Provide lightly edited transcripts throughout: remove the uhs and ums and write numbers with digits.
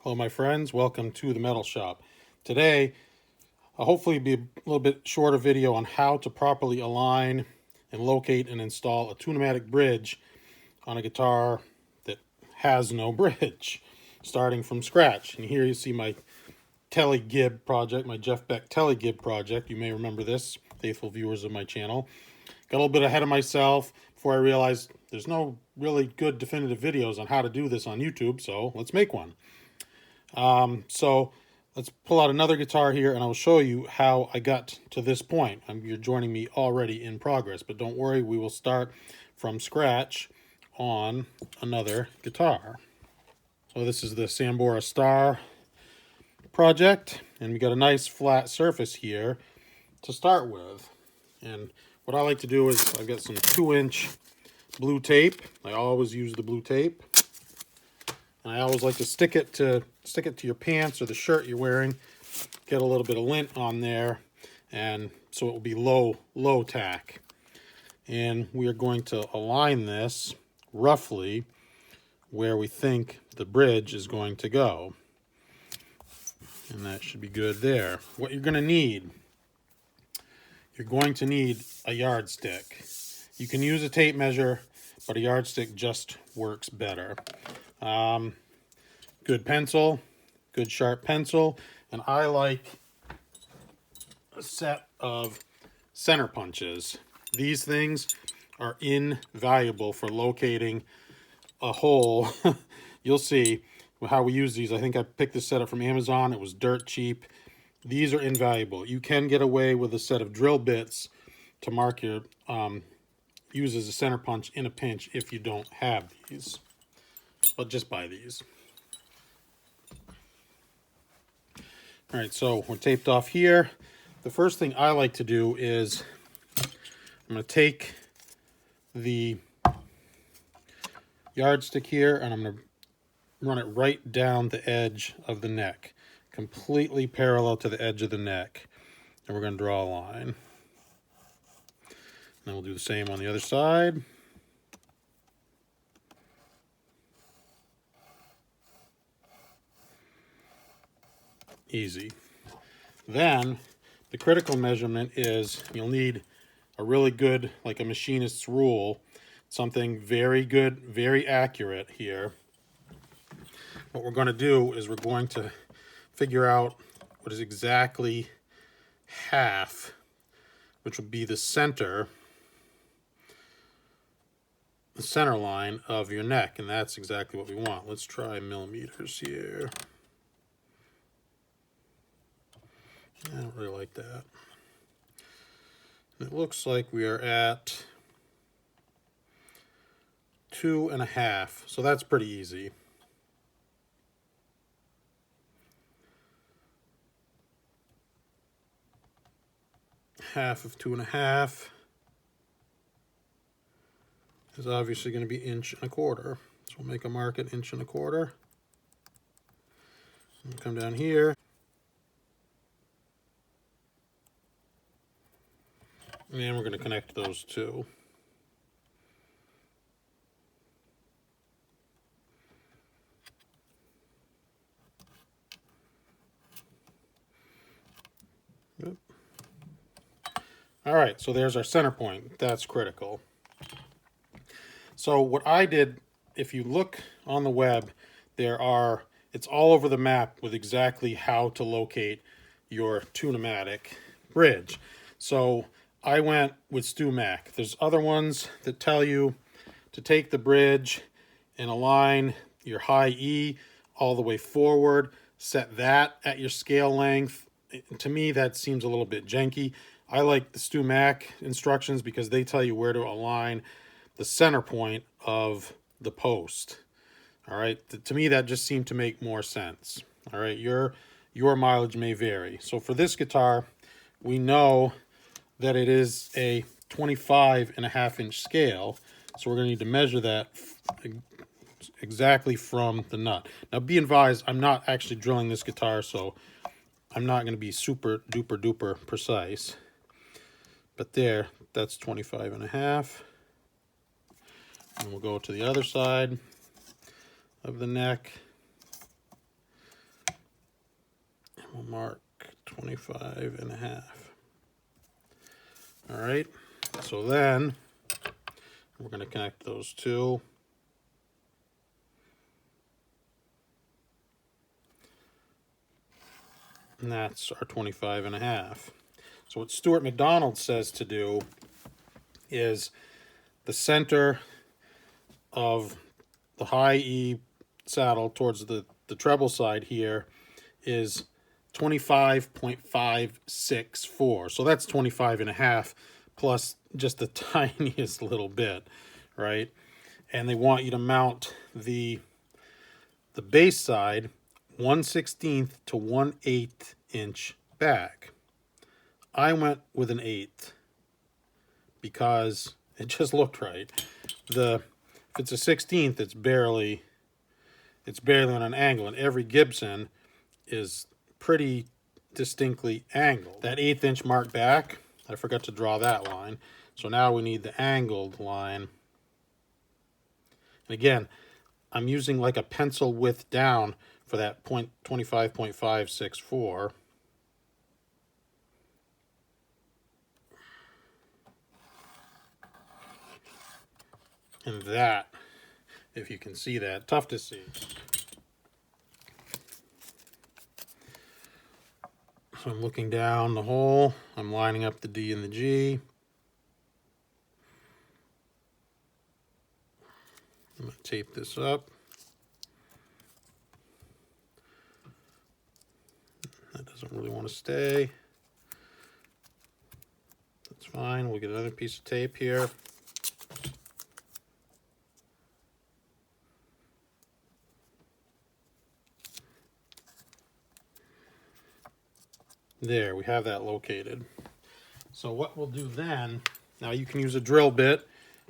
Hello my friends, welcome to the Metal Shop. Today, I'll hopefully be a little bit shorter video on how to properly align and locate and install a Tunomatic bridge on a guitar that has no bridge, starting from scratch. And here you see my Telly Gibb project, my Jeff Beck Telly Gibb project. You may remember this, faithful viewers of my channel. Got a little bit ahead of myself before I realized there's no really good definitive videos on how to do this on YouTube, so let's make one. So let's pull out another guitar here and I'll show you how I got to this point. You're joining me already in progress, but don't worry, we will start from scratch on another guitar. So this is the Sambora Star project, and we got a nice flat surface here to start with. And what I like to do is I've got some 2-inch blue tape. I always use the blue tape. And I always like to stick it to your pants or the shirt you're wearing. Get a little bit of lint on there, and so it will be low tack. And we are going to align this roughly where we think the bridge is going to go. And that should be good there. What you're going to need, you're going to need a yardstick. You can use a tape measure, but a yardstick just works better. Good pencil, good sharp pencil, and I like a set of center punches. These things are invaluable for locating a hole. You'll see how we use these. I think I picked this set up from Amazon. It was dirt cheap. These are invaluable. You can get away with a set of drill bits to mark your, use as a center punch in a pinch if you don't have these. But just buy these. All right, so we're taped off here. The first thing I like to do is I'm going to take the yardstick here and I'm going to run it right down the edge of the neck, completely parallel to the edge of the neck. And we're going to draw a line. Then we'll do the same on the other side. Easy. Then the critical measurement is you'll need a really good, like a machinist's rule, something very good, very accurate here. What we're going to do is we're going to figure out what is exactly half, which would be the center line of your neck, and that's exactly what we want. Let's try millimeters here. I don't really like that. It looks like we are at 2.5, so that's pretty easy. Half of 2.5 is obviously going to be 1.25 inches. So we'll make a mark at 1.25 inches. And come down here. And we're going to connect those two. Yep. All right, so there's our center point. That's critical. So what I did, if you look on the web, it's all over the map with exactly how to locate your Tunomatic bridge. So I went with Stu Mac. There's other ones that tell you to take the bridge and align your high E all the way forward, set that at your scale length. To me, that seems a little bit janky. I like the Stu Mac instructions because they tell you where to align the center point of the post. All right, to me, that just seemed to make more sense. All right, your mileage may vary. So for this guitar, we know that it is a 25.5-inch scale, so we're going to need to measure that exactly from the nut. Now, be advised, I'm not actually drilling this guitar, so I'm not going to be super duper precise. But there, that's 25.5. And we'll go to the other side of the neck. We'll mark 25.5. All right, so then we're going to connect those two. And that's our 25.5. So what Stuart McDonald says to do is the center of the high E saddle towards the treble side here is 25.564. So that's 25.5 plus just the tiniest little bit, right? And they want you to mount the base side 1/16 to 1/8 inch back. I went with an 1/8 because it just looked right. If it's a 16th, it's barely on an angle, and every Gibson is pretty distinctly angled. That 1/8 inch mark back, I forgot to draw that line. So now we need the angled line. And again, I'm using like a pencil width down for that 25.564. And that, if you can see that, tough to see. So I'm looking down the hole, I'm lining up the D and the G. I'm going to tape this up. That doesn't really want to stay. That's fine, we'll get another piece of tape here. There, we have that located. So what we'll do then, now you can use a drill bit.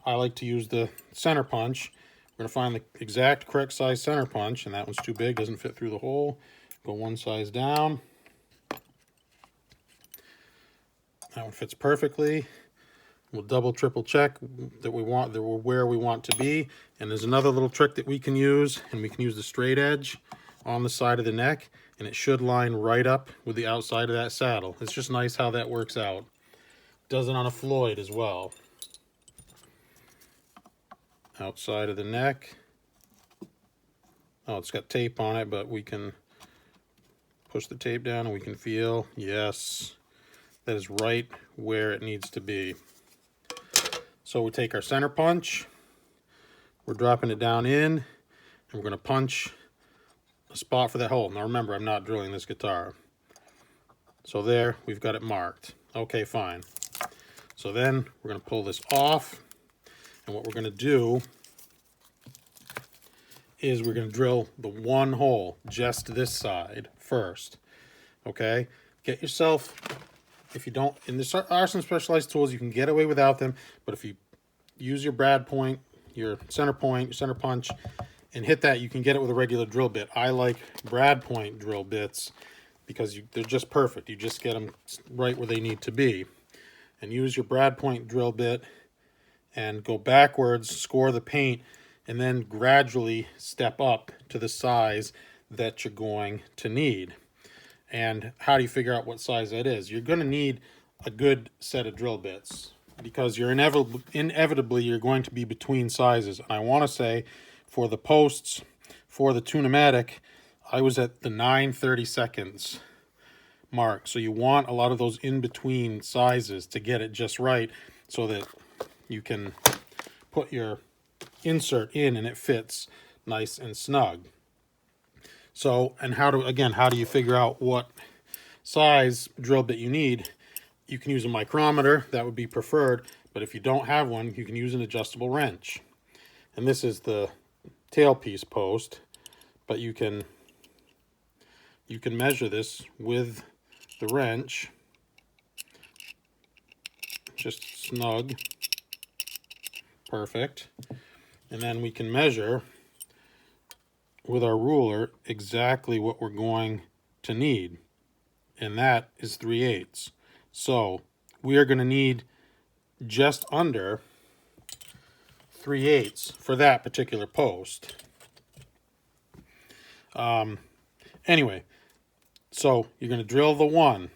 I like to use the center punch. We're going to find the exact correct size center punch, and that one's too big, doesn't fit through the hole. Go one size down. That one fits perfectly. We'll double, triple check that we're where we want to be. And there's another little trick that we can use, and we can use the straight edge on the side of the neck, and it should line right up with the outside of that saddle. It's just nice how that works out. Does it on a Floyd as well. Outside of the neck. Oh, it's got tape on it, but we can push the tape down and we can feel, yes, that is right where it needs to be. So we take our center punch, we're dropping it down in, and we're going to punch a spot for that hole. Now remember, I'm not drilling this guitar. So there, we've got it marked. Okay, fine. So then we're going to pull this off, and what we're going to do is we're going to drill the one hole, just this side first. Okay? Get yourself, if you don't, and there are some specialized tools, you can get away without them, but if you use your brad point, your center punch, and hit that, you can get it with a regular drill bit. I like brad point drill bits because they're just perfect. You just get them right where they need to be. And use your brad point drill bit and go backwards, score the paint, and then gradually step up to the size that you're going to need. And how do you figure out what size that is? You're going to need a good set of drill bits because you're inevitably you're going to be between sizes. And I want to say for the posts, for the Tunomatic, I was at the 9/32 mark. So you want a lot of those in-between sizes to get it just right so that you can put your insert in and it fits nice and snug. So, and how do you figure out what size drill bit you need? You can use a micrometer, that would be preferred, but if you don't have one, you can use an adjustable wrench. And this is the tailpiece post, but you can measure this with the wrench, just snug, perfect. And then we can measure with our ruler exactly what we're going to need, and that is 3/8. So we are going to need just under 3/8 for that particular post. Anyway, So you're going to drill the 1.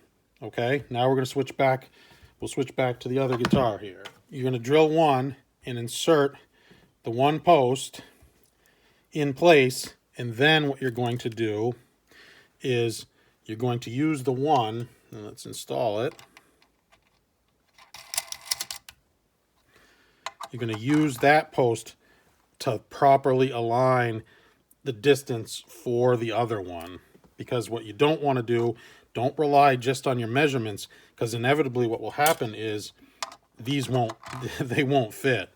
Okay, now we're going to switch back. We'll switch back to the other guitar here. You're going to drill 1 and insert the 1 post in place, and then what you're going to do is you're going to use the 1, and let's install it. You're going to use that post to properly align the distance for the other one, because what you don't want to do, don't rely just on your measurements, because inevitably what will happen is these won't they won't fit.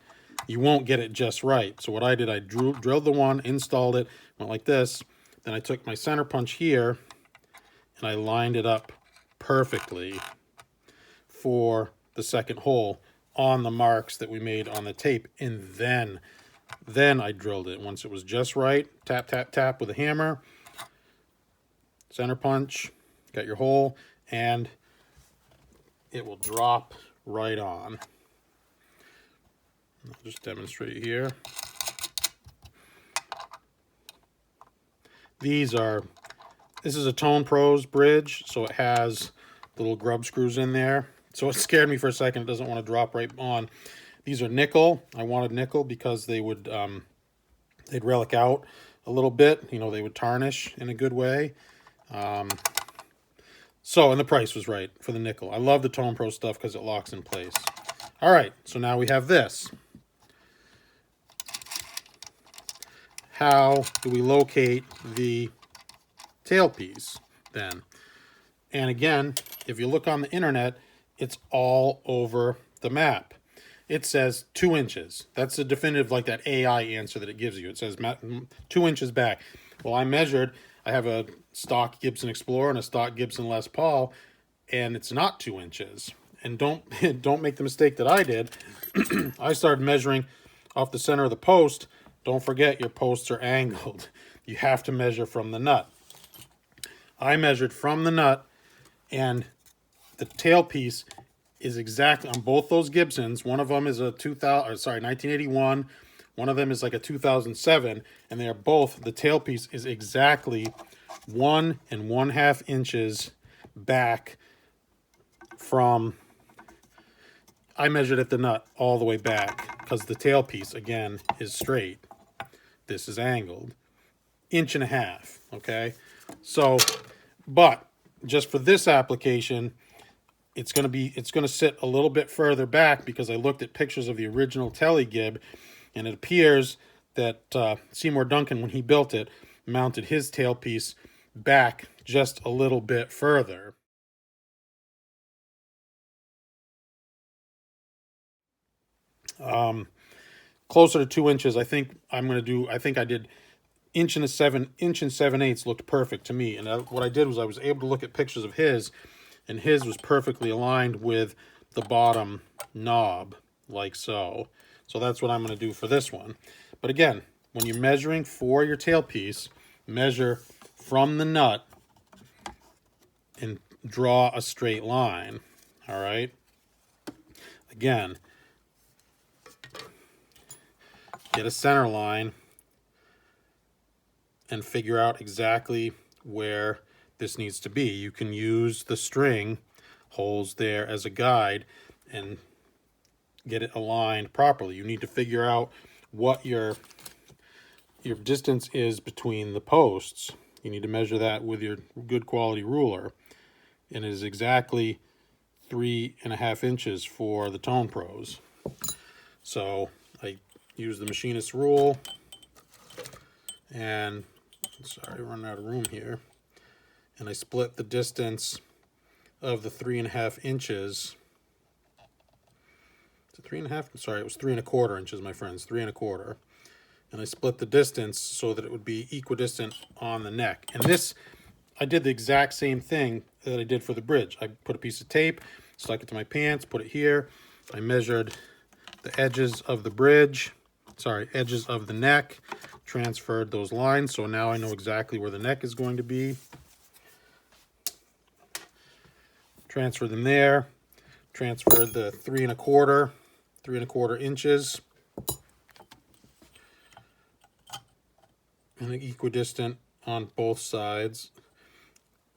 You won't get it just right. So what I did, I drilled the 1, installed it, went like this, then I took my center punch here and I lined it up perfectly for the second hole on the marks that we made on the tape, and then I drilled it. Once it was just right, tap, tap, tap with a hammer, center punch, got your hole, and it will drop right on. I'll just demonstrate here. This is a Tone Pros bridge, so it has little grub screws in there. So it scared me for a second. It doesn't want to drop right on. These are nickel. I wanted nickel because they would they'd relic out a little bit. You know, they would tarnish in a good way. And the price was right for the nickel. I love the Tone Pro stuff because it locks in place. All right, so now we have this. How do we locate the tailpiece then? And again, if you look on the internet, it's all over the map. It says 2 inches. That's the definitive, like that AI answer that it gives you. It says 2 inches back. Well, I measured. I have a stock Gibson Explorer and a stock Gibson Les Paul, and it's not 2 inches. And don't make the mistake that I did. I started measuring off the center of the post. Don't forget, your posts are angled. You have to measure from the nut. I measured from the nut, and the tailpiece is exactly on both those Gibsons. One of them is a 1981. One of them is like a 2007, and they are both, the tailpiece is exactly 1 1/2 inches back from, I measured at the nut all the way back, because the tailpiece, again, is straight. This is angled. 1.5 inches, okay? So, but just for this application, it's going to sit a little bit further back, because I looked at pictures of the original Tele Gib, and it appears that Seymour Duncan, when he built it, mounted his tailpiece back just a little bit further. Closer to 2 inches. I think I did 1 7/8 looked perfect to me. And what I did was I was able to look at pictures of his, and his was perfectly aligned with the bottom knob, like so. So that's what I'm going to do for this one. But again, when you're measuring for your tailpiece, measure from the nut and draw a straight line. All right? Again, get a center line and figure out exactly where this needs to be. You can use the string holes there as a guide and get it aligned properly. You need to figure out what your distance is between the posts. You need to measure that with your good quality ruler, and it is exactly 3.5 inches for the Tone Pros. So I use the machinist rule, and sorry, running out of room here, and I split the distance of the 3.5 inches. Is it 3.5? Sorry, it was 3.25 inches, my friends, 3.25. And I split the distance so that it would be equidistant on the neck. And this, I did the exact same thing that I did for the bridge. I put a piece of tape, stuck it to my pants, put it here. I measured the edges of the bridge, edges of the neck, transferred those lines, so now I know exactly where the neck is going to be. Transfer them there. Transferred the 3.25 inches. And equidistant on both sides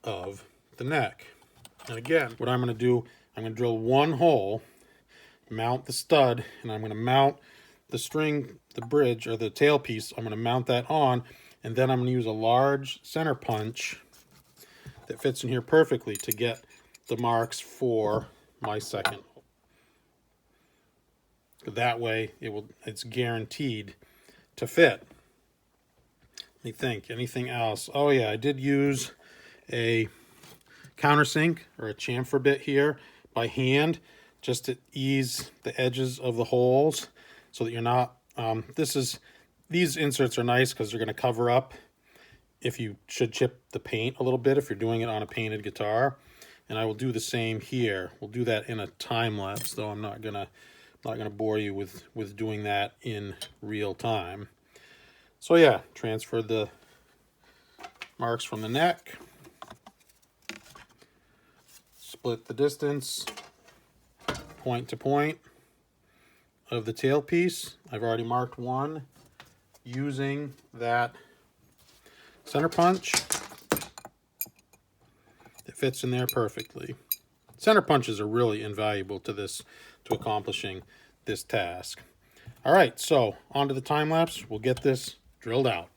of the neck. And again, what I'm going to do, I'm going to drill one hole, mount the stud, and I'm going to mount the string, the bridge, or the tailpiece. I'm going to mount that on, and then I'm going to use a large center punch that fits in here perfectly to get the marks for my second hole. That way, it's guaranteed to fit. Let me think, anything else? Oh yeah, I did use a countersink or a chamfer bit here by hand just to ease the edges of the holes so that you're not these inserts are nice because they're going to cover up if you should chip the paint a little bit if you're doing it on a painted guitar. And I will do the same here. We'll do that in a time lapse, though I'm not gonna bore you with doing that in real time. So yeah, transfer the marks from the neck. Split the distance point to point of the tailpiece. I've already marked one using that center punch. It fits in there perfectly. Center punches are really invaluable to accomplishing this task. All right, so on to the time lapse. We'll get this drilled out.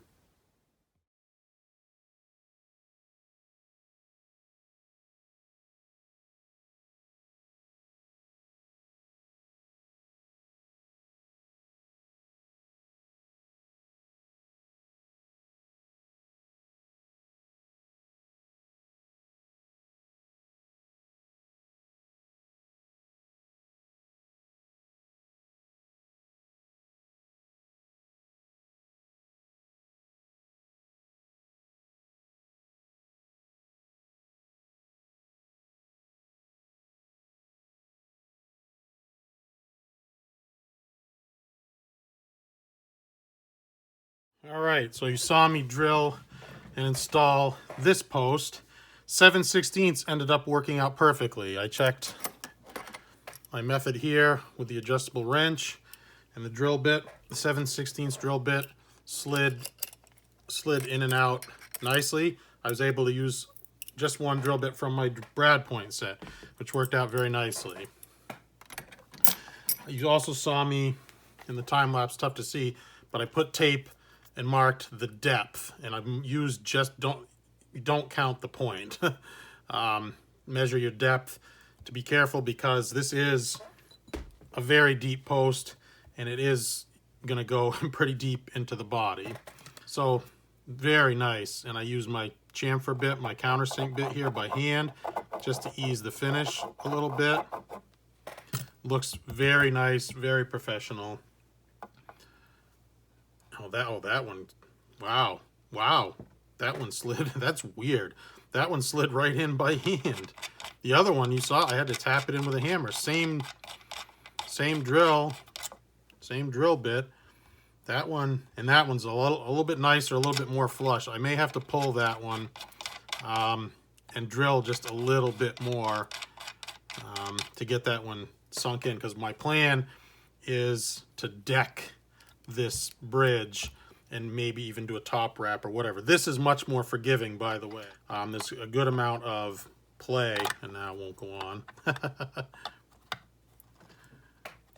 All right, so you saw me drill and install this post. 7/16 ended up working out perfectly. I checked my method here with the adjustable wrench and the drill bit. The 7/16 drill bit slid in and out nicely. I was able to use just one drill bit from my brad point set, which worked out very nicely. You also saw me in the time lapse, tough to see, but I put tape and marked the depth, and I've used don't count the point. Measure your depth to be careful because this is a very deep post and it is gonna go pretty deep into the body. So very nice. And I use my chamfer bit, my countersink bit here by hand just to ease the finish a little bit. Looks very nice, very professional. Oh, that one, wow, that one slid, that's weird. That one slid right in by hand. The other one you saw, I had to tap it in with a hammer. Same drill bit. That one, and that one's a little bit nicer, a little bit more flush. I may have to pull that one and drill just a little bit more to get that one sunk in, because my plan is to deck this bridge and maybe even do a top wrap or whatever. This is much more forgiving, by the way. There's a good amount of play, and now it won't go on.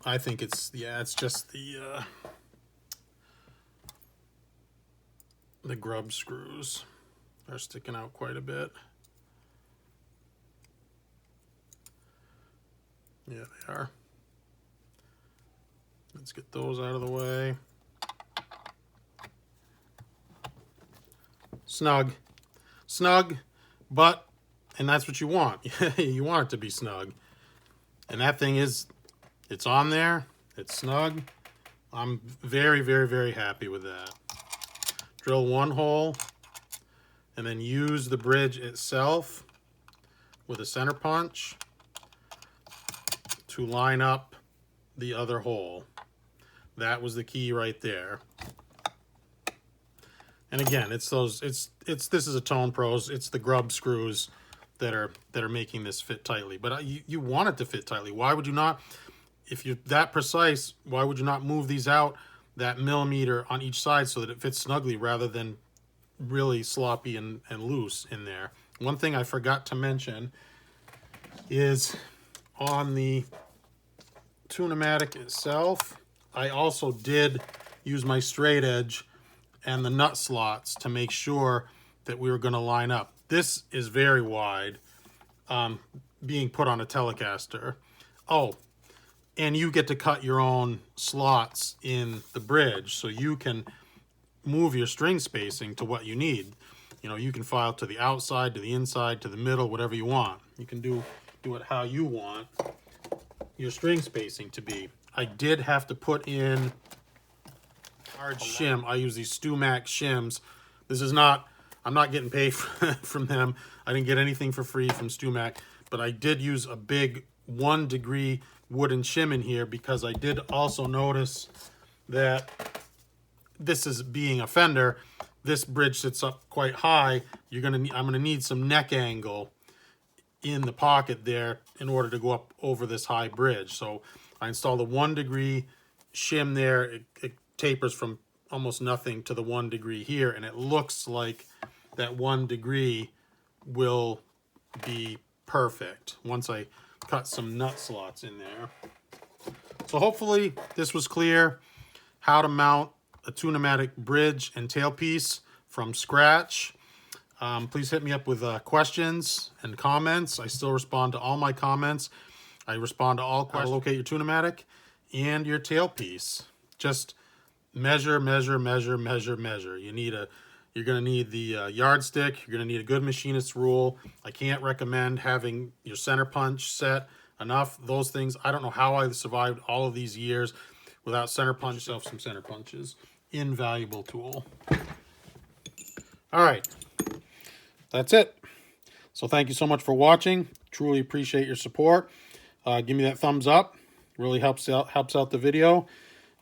I think it's just the grub screws are sticking out quite a bit. Yeah, they are. Let's get those out of the way. Snug, but, and that's what you want. You want it to be snug. And that thing is, it's on there, it's snug. I'm very, very, very happy with that. Drill one hole and then use the bridge itself with a center punch to line up the other hole. That was the key right there. And again, this is a Tone Pros. It's the grub screws that are making this fit tightly. But you want it to fit tightly. Why would you not? If you're that precise, why would you not move these out that millimeter on each side so that it fits snugly rather than really sloppy and loose in there? One thing I forgot to mention is on the Tunomatic itself, I also did use my straight edge and the nut slots to make sure that we were going to line up. This is very wide, being put on a Telecaster. Oh, and you get to cut your own slots in the bridge, so you can move your string spacing to what you need. You know, you can file to the outside, to the inside, to the middle, whatever you want. You can do it how you want your string spacing to be. I did have to put in large shim. I use these Tunomatic shims. This is not, I'm not getting paid from them. I didn't get anything for free from Tunomatic, but I did use a big 1 degree wooden shim in here because I did also notice that this is being a Fender. This bridge sits up quite high. I'm gonna need some neck angle in the pocket there in order to go up over this high bridge. So I installed a 1 degree shim there. It tapers from almost nothing to the 1 degree here, and it looks like that 1 degree will be perfect once I cut some nut slots in there. So hopefully this was clear, how to mount a Tunomatic bridge and tailpiece from scratch. Please hit me up with questions and comments. I still respond to all my comments. I respond to all questions. Locate your Tunomatic and your tailpiece. Just measure, measure, measure, measure, measure. You're going to need the yardstick. You're going to need a good machinist's rule. I can't recommend having your center punch set enough. Those things, I don't know how I survived all of these years without center punch. Yourself some center punches. Invaluable tool. All right. That's it. So thank you so much for watching. Truly appreciate your support. Give me that thumbs up. Really helps out the video.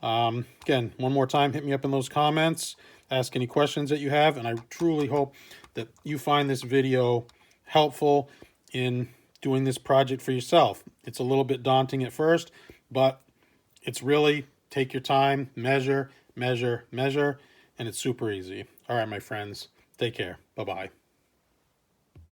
Again, one more time, hit me up in those comments. Ask any questions that you have, and I truly hope that you find this video helpful in doing this project for yourself. It's a little bit daunting at first, but it's really take your time, measure, measure, measure, and it's super easy. All right, my friends, take care. Bye-bye.